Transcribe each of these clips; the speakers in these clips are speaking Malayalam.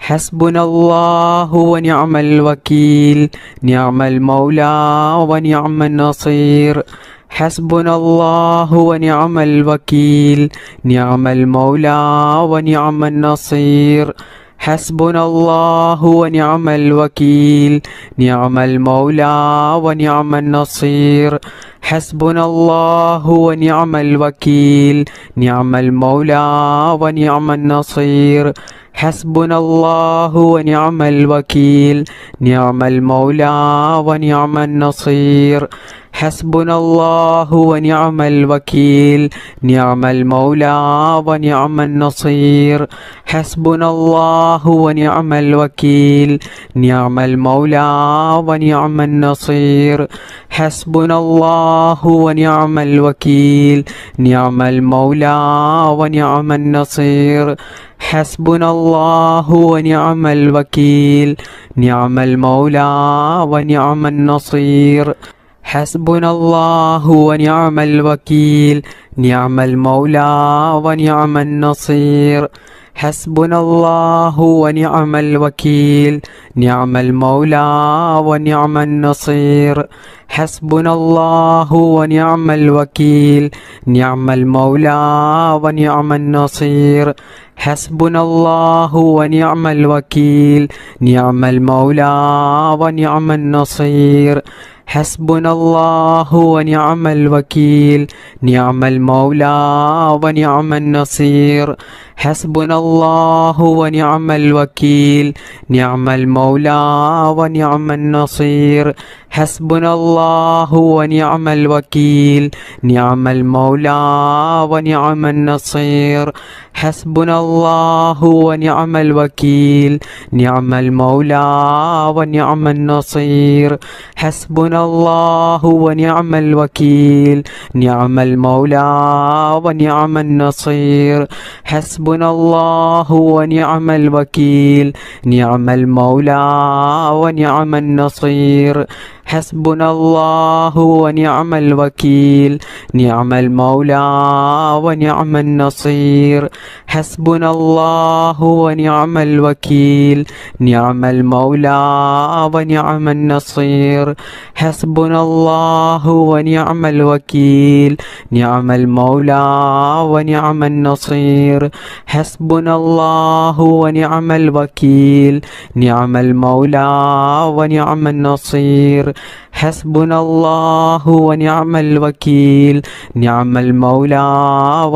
ഹസ്ബുനല്ലാഹു വനിഅമൽ വകീൽ നിഅമൽ മൗലാ വനിഅമൻ നസീർ ഹസ്ബുനല്ലാഹു വനിഅമൽ വകീൽ നിഅമൽ മൗലാ വനിഅമൻ നസീർ ഹസ്ബുനല്ലാഹു വനിഅമൽ വകീൽ നിഅമൽ മൗലാ വനിഅമൻ നസീർ ഹസ്ബുനല്ലാഹു വനിഅമൽ വകീൽ നിഅമൽ മൗലാ വനിഅമൻ നസീർ ഹസ്ബുനല്ലാഹു വനിഅമൽ വകീൽ നിഅമൽ മൗലാ വനിഅമൻ നസീർ ഹസ്ബുനല്ലാഹു വനിഅമൽ വകീൽ നിഅമൽ മൗലാ വനിഅമൻ നസീർ ഹസ്ബുനല്ലാഹു വനിഅമൽ വകീൽ നിഅമൽ മൗലാ വനിഅമൻ നസീർ ഹസ്ബുനല്ലാഹു വനിഅമൽ വകീൽ നിഅമൽ മൗലാ വനിഅമൻ നസീർ ഹസ്ബുനല്ലാഹു വനിഅമൽ വകീൽ നിഅമൽ മൗലാ വനിഅമൻ നസീർ ഹസ്ബുനല്ലാഹു വനിഅമൽ വകീൽ നിഅമൽ മൗലാ വനിഅമൻ നസീർ ഹസ്ബുനല്ലാഹു വനിഅമൽ വകീൽ നിഅമൽ മൗലാ വനിഅമൻ നസീർ ഹസ്ബുനല്ലാഹു വനിഅമൽ വകീൽ നിഅമൽ മൗലാ വനിഅമൻ നസീർ ഹസ്ബുനല്ലാഹു വനിഅമൽ വകീൽ നിഅമൽ മൗലാ വനിഅമൻ നസീർ ഹസ്ബുനല്ലാഹു വനിഅമൽ വകീൽ നിഅമൽ മൗലാ വനിഅമൻ നസീർ ഹസ്ബുനല്ലാഹു വനിഅമൽ വകീൽ നിഅമൽ മൗലാ വനിഅമൻ നസീർ ഹസ്ബുനല്ലാഹു വനിഅമൽ വകീൽ നിഅമൽ മൗലാ വനിഅമൻ നസീർ ഹസ്ബുനല്ലാഹു വനിഅമൽ വകീൽ നിഅമൽ മൗലാ വനിഅമൻ നസീർ ഹസ്ബുനല്ലാഹു വനിഅമൽ വകീൽ നിഅമൽ മൗലാ വനിഅമൻ നസീർ ഹസ്ബുനല്ലാഹു വനിഅമൽ വകീൽ നിഅമൽ മൗലാ വനിഅമൻ നസീർ ഹസ്ബുനല്ലാഹു വനിഅമൽ വകീൽ നിഅമൽ മൗലാ വനിഅമൻ നസീർ ഹസ്ബുനല്ലാഹു വനിഅമൽ വകീൽ നിഅമൽ മൗലാ വനിഅമൻ നസീർ ഹസ്ബുനല്ലാഹു വനിഅമൽ വകീൽ നിഅമൽ മൗലാ വനിഅമൻ നസീർ ഹസ്ബുനല്ലാഹു വനിഅമൽ വകീൽ നിഅമൽ മൗലാ വനിഅമൻ നസീർ ഹസ്ബുനല്ലാഹു വനിഅമൽ വകീൽ നിഅമൽ മൗലാ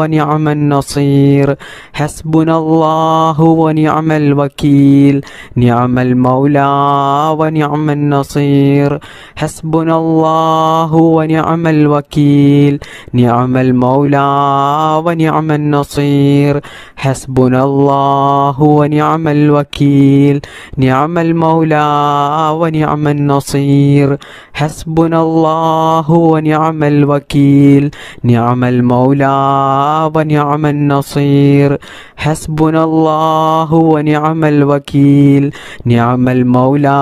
വനിഅമൻ നസീർ ഹസ്ബുനല്ലാഹു വനിഅമൽ വകീൽ നിഅമൽ മൗലാ വനിഅമൻ നസീർ ഹസ്ബുനല്ലാഹു വനിഅമൽ വകീൽ നിഅമൽ മൗലാ വനിഅമൻ നസീർ ഹസ്ബുനല്ലാഹു വനിഅമൽ വകീൽ നിഅമൽ മൗലാ വനിഅമൻ നസീർ ഹസ്ബുനല്ലാഹു വനിഅമൽ വകീൽ നിഅമൽ മൗലാ വനിഅമൻ നസീർ ഹസ്ബുനല്ലാഹു വനിഅമൽ വകീൽ നിഅമൽ മൗലാ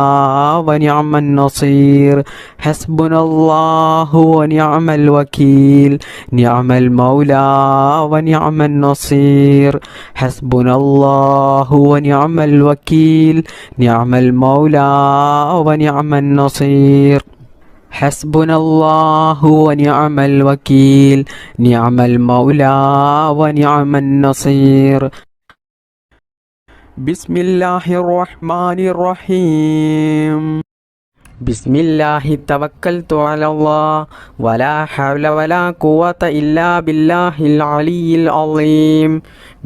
വനിഅമൻ നസീർ ഹസ്ബുനല്ലാഹു വനിഅമൽ വകീൽ നിഅമൽ മൗലാ വനിഅമൻ നസീർ ഹസ്ബുനല്ലാഹു വനിഅമൽ വകീൽ നിഅമൽ മൗലാ വനിഅമൻ നസീർ ഹസ്ബുനല്ലാഹു വനിഅമൽ വകീൽ നിഅമൽ മൗലാ വനിഅമൻ നസീർ ബിസ്മില്ലാഹിർ റഹ്മാനിർ റഹീം ബിസ്മില്ലാഹി തവക്കൽതു അലല്ലാഹ് വലാ ഹൗല വലാ ഖുവത ഇല്ലാ ബില്ലാഹിൽ അലിയിൽ അളീം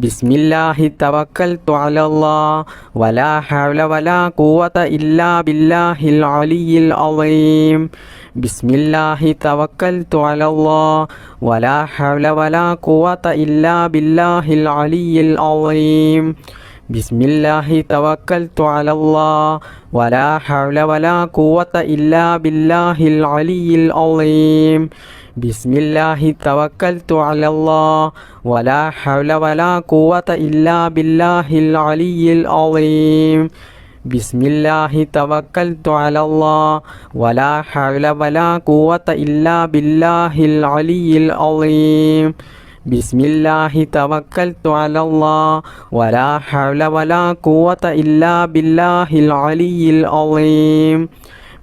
ബിസ്മില്ലാഹി തവക്കൽതു അലല്ലാഹ് വലാ ഹൗല വലാ ഖുവത ഇല്ലാ ബില്ലാഹിൽ അലിയിൽ അളീം ബിസ്മില്ലാഹി തവക്കൽതു അലല്ലാഹ് വലാ ഹൗല വലാ ഖുവത ഇല്ലാ ബില്ലാഹിൽ അലിയിൽ അളീം ബിസ്മില്ലാഹി തവക്കൽതു അലല്ലാഹ് വലാ ഹൗല വലാ ഖുവത ഇല്ലാ ബില്ലാഹിൽ അലിയിൽ അളീം ബിസ്മില്ലാഹി തവക്കൽതു അലല്ലാഹ് വലാ ഹൗല വലാ ഖുവത ഇല്ലാ ബില്ലാഹിൽ അലിയിൽ അളീം ബിസ്മില്ലാഹി തവക്കൽതു അലല്ലാഹ് വലാ ഹൗല വലാ ഖുവത ഇല്ലാ ബില്ലാഹിൽ അലിയിൽ അളീം ബിസ്മില്ലാഹി തവക്കൽതു അലല്ലാഹ് വലാ ഹൗല വലാ ഖുവത ഇല്ലാ ബില്ലാഹിൽ അലിയിൽ അളീം.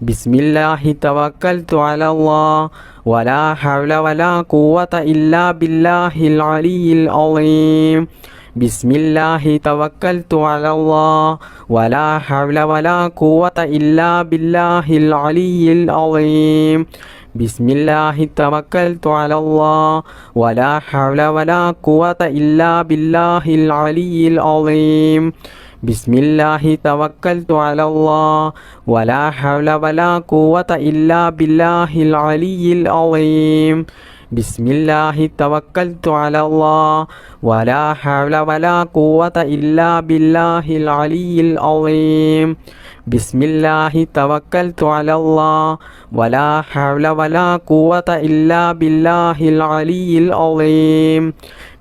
ബിസ്മില്ലാഹി തവക്കൽതു അലല്ലാഹ് വലാ ഹൗല വലാ ഖുവത ഇല്ലാ ബില്ലാഹിൽ അലിയിൽ അളീം. ബിസ്മില്ലാഹി തവക്കൽതു അലല്ലാഹ് വലാ ഹൗല വലാ ഖുവത ഇല്ലാ ബില്ലാഹിൽ അലിയിൽ അളീം. ബിസ്മില്ലാഹി തവക്കൽതു അലല്ലാഹ് വലാ ഹൗല വലാ ഖുവത ഇല്ലാ ബില്ലാഹിൽ അലിയിൽ അളീം. ബിസ്മില്ലാഹി തവക്കൽതു അലല്ലാഹ് വലാ ഹൗല വലാ ഖുവത ഇല്ലാ ബില്ലാഹിൽ അലിയിൽ അളീം. ബിസ്മില്ലാഹി തവക്കൽതു അലല്ലാഹ് വലാ ഹൗല വലാ ഖുവത ഇല്ലാ ബില്ലാഹിൽ അലിയിൽ അളീം. ബിസ്മില്ലാഹി തവക്കൽതു അലല്ലാഹ് വലാ ഹൗല വലാ ഖുവത ഇല്ലാ ബില്ലാഹിൽ അലിയിൽ അളീം.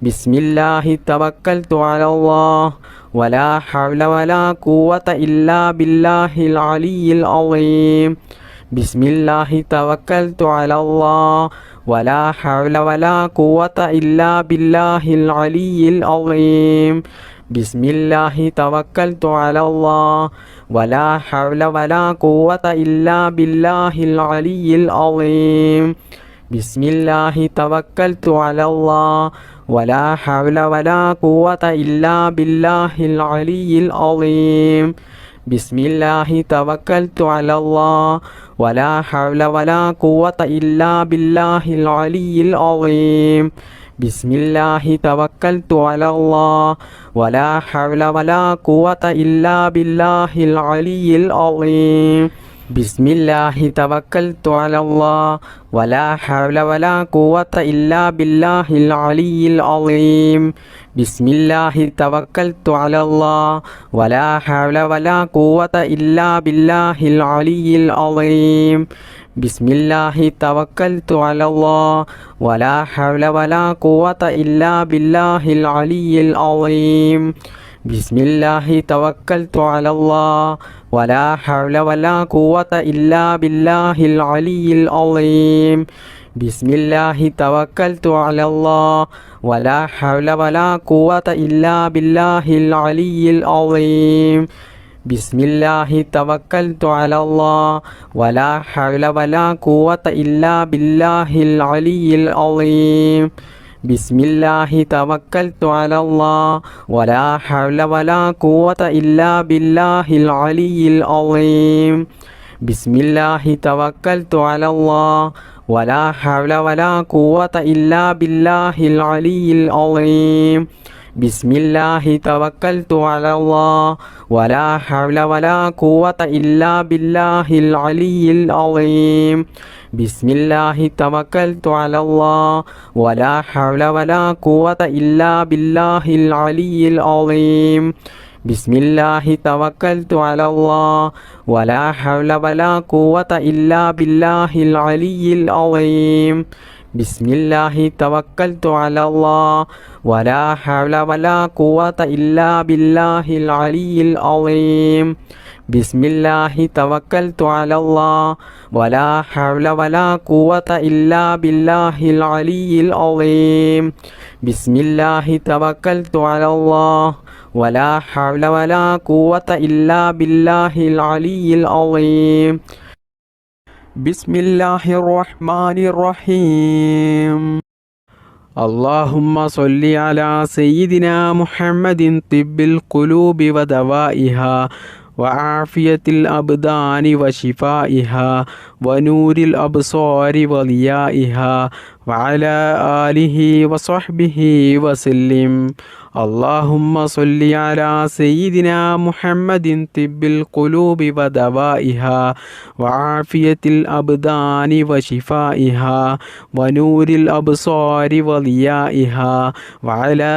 ബിസ്മില്ലാഹി തവക്കൽതു അലല്ലാഹ് വലാ ഹൗല വലാ ഖുവത ഇല്ലാ ബില്ലാഹിൽ അലിയിൽ അളീം. ബിസ്മില്ലാഹി തവക്കൽതു അലല്ലാഹ് വലാ ഹൗല വലാ ഖുവത ഇല്ലാ ബില്ലാഹിൽ അലിയിൽ അളീം. ബിസ്മില്ലാഹി തവക്കൽതു അലല്ലാഹ് വലാ ഹൗല വലാ ഖുവത ഇല്ലാ ബില്ലാഹിൽ അലിയിൽ അളീം. ബിസ്മില്ലാഹി തവക്കൽതു അലല്ലാഹ് വലാ ഹൗല വലാ ഖുവത ഇല്ലാ ബില്ലാഹിൽ അലിയിൽ അളീം. ബിസ്മില്ലാഹി തവക്കൽതു അലല്ലാഹ് വലാ ഹൗല വലാ ഖുവത ഇല്ലാ ബില്ലാഹിൽ അലിയിൽ അളീം. ബിസ്മില്ലാഹി തവക്കൽതു അലല്ലാഹ് വലാ ഹൗല വലാ ഖുവത ഇല്ലാ ബില്ലാഹിൽ അലിയിൽ അളീം. ബിസ്മില്ലാഹി തവക്കൽതു അലല്ലാഹ് വലാ ഹൗല വലാ ഖുവത ഇല്ലാ ബില്ലാഹിൽ അലിയിൽ അളീം. ബിസ്മില്ലാഹി തവക്കൽതു അലല്ലാഹ് വലാ ഹൗല വലാ ഖുവത ഇല്ലാ ബില്ലാഹിൽ അലിയിൽ അളീം. ബിസ്മില്ലാഹി തവക്കൽതു അലല്ലാഹ് വലാ ഹൗല വലാ ഖുവത ഇല്ലാ ബില്ലാഹിൽ അലിയിൽ അളീം. ബിസ്മില്ലാഹി തവക്കൽതു അലല്ലാഹ് വലാ ഹൗല വലാ ഖുവത ഇല്ലാ ബില്ലാഹിൽ അലിയിൽ അളീം. ബിസ്മില്ലാഹി തവക്കൽതു അലല്ലാഹ് വലാ ഹൗല വലാ ഖുവത ഇല്ലാ ബില്ലാഹിൽ അലിയിൽ അളീം. ബിസ്മില്ലാഹി തവക്കൽതു അലല്ലാഹ് വലാ ഹൗല വലാ ഖുവത ഇല്ലാ ബില്ലാഹിൽ അലിയിൽ അളീം. ബിസ്മില്ലാഹി തവക്കൽതു അലല്ലാഹ് വലാ ഹൗല വലാ ഖുവത ഇല്ലാ ബില്ലാഹിൽ അലിയിൽ അളീം. ബിസ്മില്ലാഹി തവക്കൽതു അലല്ലാഹ് വലാ ഹൗല വലാ ഖുവത ഇല്ലാ ബില്ലാഹിൽ അലിയിൽ അളീം. ബിസ്മില്ലാഹി തവക്കൽതു അലല്ലാഹ് വലാ ഹൗല വലാ ഖുവത ഇല്ലാ ബില്ലാഹിൽ അലിയിൽ അളീം. ബിസ്മില്ലാഹി തവക്കൽതു അലല്ലാഹ് വലാ ഹൗല വലാ ഖുവത ഇല്ലാ ബില്ലാഹിൽ അലിയിൽ അളീം. ബിസ്മില്ലാഹി തവക്കൽതു അലല്ലാഹ് വലാ ഹൗല വലാ ഖുവത ഇല്ലാ ബില്ലാഹിൽ അലിയിൽ അളീം. ബിസ്മില്ലാഹി തവക്കൽതു അലല്ലാഹ് വലാ ഹൗല വലാ ഖുവത ഇല്ലാ ബില്ലാഹിൽ അലിയിൽ അളീം. ബിസ്മില്ലാഹി തവക്കൽതു അലല്ലാഹ് വലാ ഹൗല വലാ ഖുവത ഇല്ലാ ബില്ലാഹിൽ അലിയിൽ അളീം. ബിസ്മില്ലാഹി തവക്കൽതു അലല്ലാഹ് വലാ ഹൗല വലാ ഖുവത ഇല്ലാ ബില്ലാഹിൽ അലിയിൽ അളീം. ബിസ്മില്ലാഹിർ റഹ്മാനിർ റഹീം. اللهم صل على سيدنا محمد طب القلوب ودوائها وعافية الأبدان وشفائها ونور الأبصار وضيائها وعلى آله وصحبه وسلم. اللهم صل على سيدنا محمد طب القلوب ودوائها وعافية الأبدان وشفائها ونور الأبصار وضيائها وعلى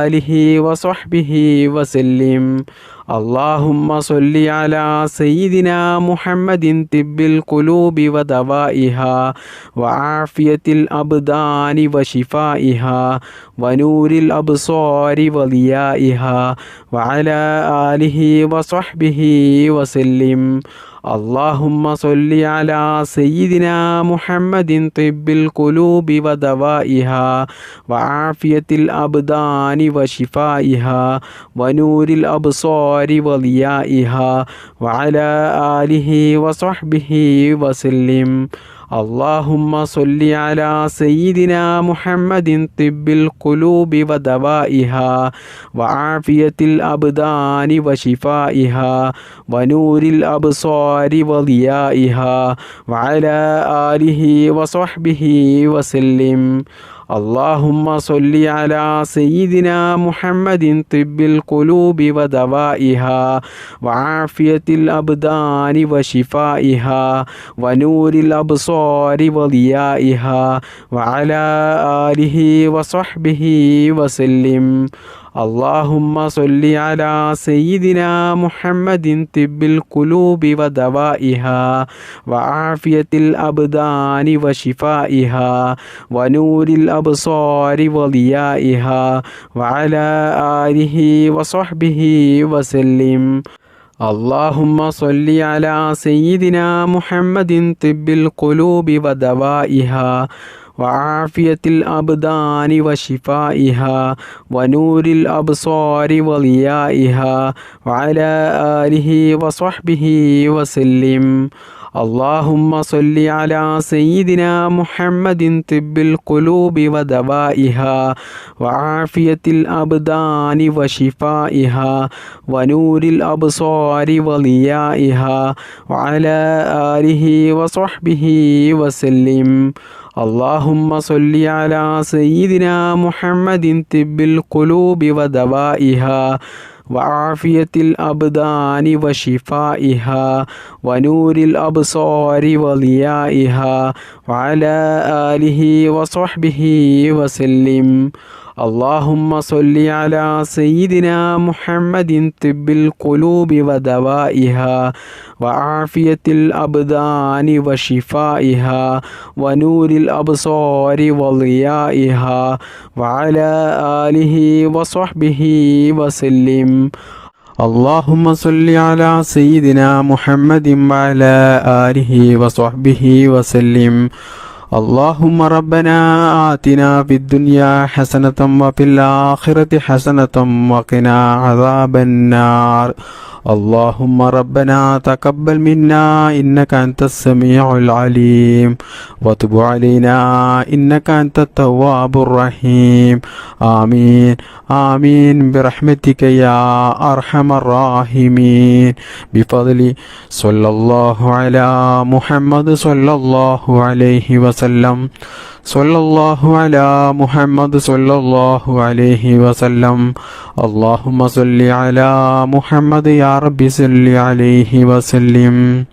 آله وصحبه وسلم. اللهم صل على سيدنا محمد طب القلوب ودوائها وعافية الأبدان وشفائها ونور الأبصار وضيائها وعلى آله وصحبه وسلم. اللهم صل على سيدنا محمد طب القلوب ودوائها وعافية الأبدان وشفائها ونور الأبصار وضيائها وعلى آله وصحبه وسلم. اللهم صل على سيدنا محمد طب القلوب ودوائها وعافية الأبدان وشفائها ونور الأبصار وضيائها وعلى آله وصحبه وسلم. اللهم صل على سيدنا محمد طب القلوب ودوائها وعافية الأبدان وشفائها ونور الأبصار وضيائها وعلى آله وصحبه وسلم. اللهم صل على سيدنا محمد طب القلوب ودوائها وعافية الأبدان وشفائها ونور الأبصار وضيائها وعلى آله وصحبه وسلم. اللهم صل على سيدنا محمد طب القلوب ودوائها وعافية الأبدان وشفائها ونور الأبصار وضيائها وعلى آله وصحبه وسلم. اللهم صل على سيدنا محمد طب القلوب ودوائها وعافية الأبدان وشفائها ونور الأبصار وضيائها وعلى آله وصحبه وسلم. اللهم صل على سيدنا محمد طب القلوب ودوائها وعافية الأبدان وشفائها ونور الأبصار وضيائها وعلى آله وصحبه وسلم. اللهم صل على سيدنا محمد طب القلوب ودوائها وعافية الأبدان وشفائها ونور الأبصار وضيائها وعلى آله وصحبه وسلم. اللهم صل على سيدنا محمد وعلى آله وصحبه وسلم. اللهم ربنا آتنا في الدنيا حسنة وفي الآخرة حسنة وقنا عذاب النار. اللهم ربنا تقبل منا إنك أنت السميع العليم وتب علينا إنك أنت التواب الرحيم. آمين آمين برحمتك يا أرحم الراحمين. بفضل صلى الله على محمد صلى الله عليه وسلم. صلى الله على محمد صلى الله عليه وسلم. اللهم صل على محمد يا رب صل عليه وسلم.